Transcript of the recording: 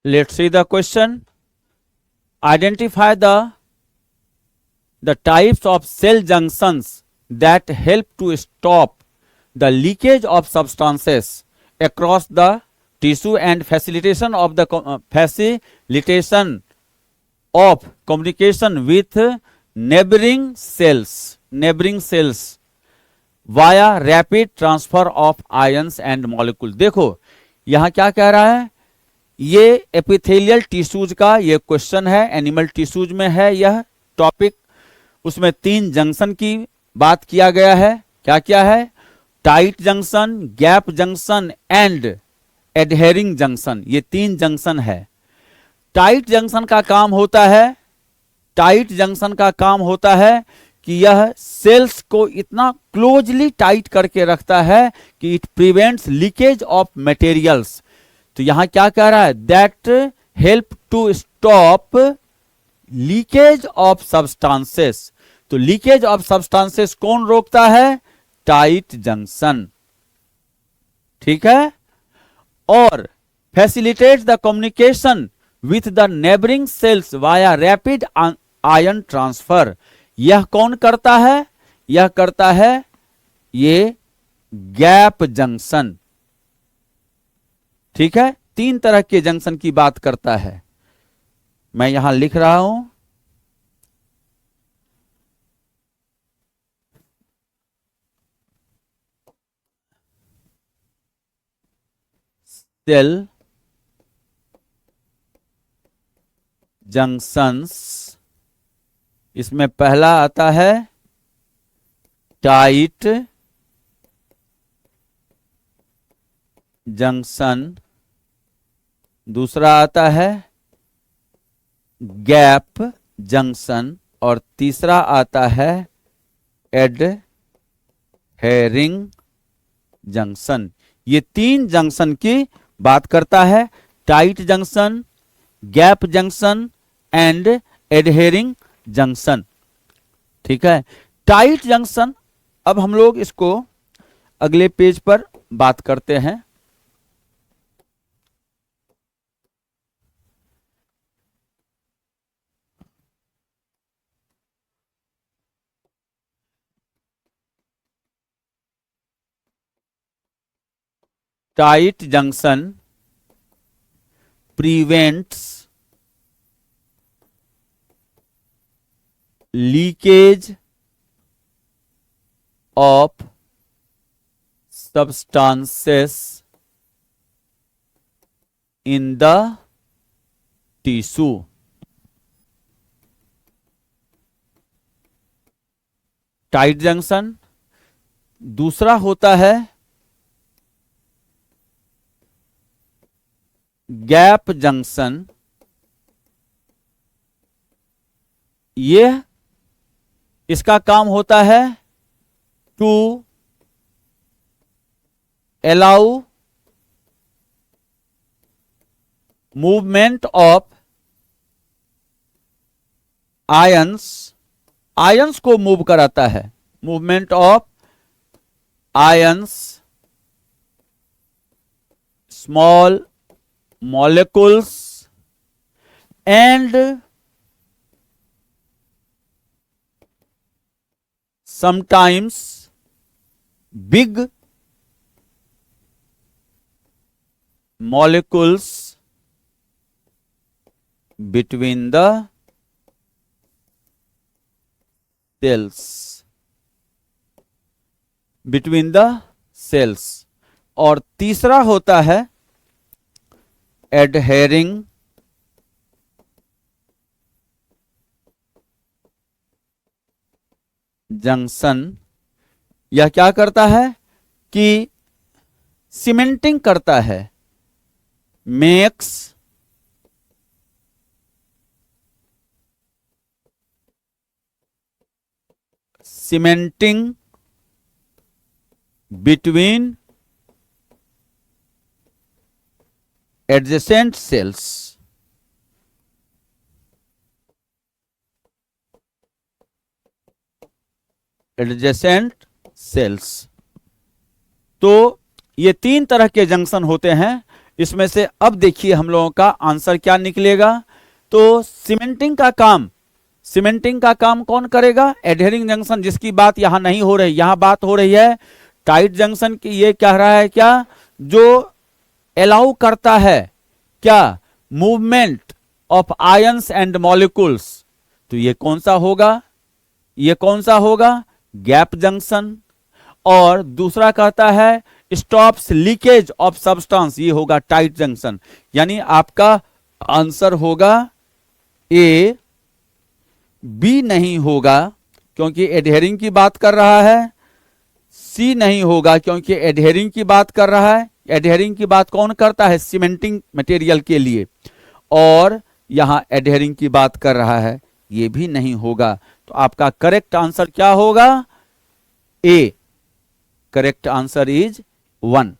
Let's see the question. Identify the types of cell junctions that help to stop the leakage of substances across the tissue and facilitation of communication with neighboring cells via rapid transfer of ions and molecule. देखो यहां क्या कह रहा है, ये epithelial tissues का ये question है, एनिमल टिश्यूज में है यह टॉपिक। उसमें 3 जंक्शन की बात किया गया है। क्या क्या है? Tight junction, gap junction and adhering junction. ये 3 जंक्शन है। टाइट जंक्शन का काम होता है कि यह सेल्स को इतना क्लोजली टाइट करके रखता है कि it prevents leakage of materials. तो यहां क्या कह रहा है? That help to stop leakage of substances. तो लीकेज ऑफ सब्सटेंसेस कौन रोकता है? Tight junction. ठीक है। और facilitates the communication with the neighbouring cells via rapid ion transfer. यह कौन करता है? यह करता है ये गैप जंक्शन। ठीक है। 3 तरह के जंक्शन की बात करता है, मैं यहां लिख रहा हूं। सेल जंक्शंस, इसमें पहला आता है टाइट जंक्शन, दूसरा आता है गैप जंक्शन और तीसरा आता है एडहेरिंग जंक्शन। ये 3 जंक्शन की बात करता है, tight junction, gap junction and adhering junction. ठीक है। टाइट जंक्शन, अब हम लोग इसको अगले पेज पर बात करते हैं। Tight junction prevents leakage of substances in the tissue। Tight junction. दूसरा होता है गैप जंक्शन। यह इसका काम होता है to allow movement of ions को मूव कराता है, movement of ions, small molecules and sometimes big molecules between the cells। और तीसरा होता है एडहेरिंग जंक्शन। यह क्या करता है कि सीमेंटिंग करता है, makes cementing between adjacent cells। तो ये 3 तरह के जंक्शन होते हैं। इसमें से अब देखिए हम लोगों का आंसर क्या निकलेगा। तो सीमेंटिंग का काम कौन करेगा? एडहेरिंग जंक्शन, जिसकी बात यहां नहीं हो रही, यहां बात हो रही है टाइट जंक्शन की। ये कह रहा है क्या? जो अलाउ करता है क्या? Movement of ions and molecules. तो ये कौन सा होगा? ये कौन सा होगा? Gap junction. और दूसरा कहता है स्टॉप्स लीकेज ऑफ सब्सटेंस, ये होगा टाइट जंक्शन। यानी आपका आंसर होगा ए। बी नहीं होगा क्योंकि एडहेरिंग की बात कर रहा है। सी नहीं होगा क्योंकि एडहेरिंग की बात कर रहा है। एडहेरिंग की बात कौन करता है? सीमेंटिंग मटेरियल के लिए। और यहां एडहेरिंग की बात कर रहा है, ये भी नहीं होगा। तो आपका करेक्ट आंसर क्या होगा? ए। Correct answer is 1।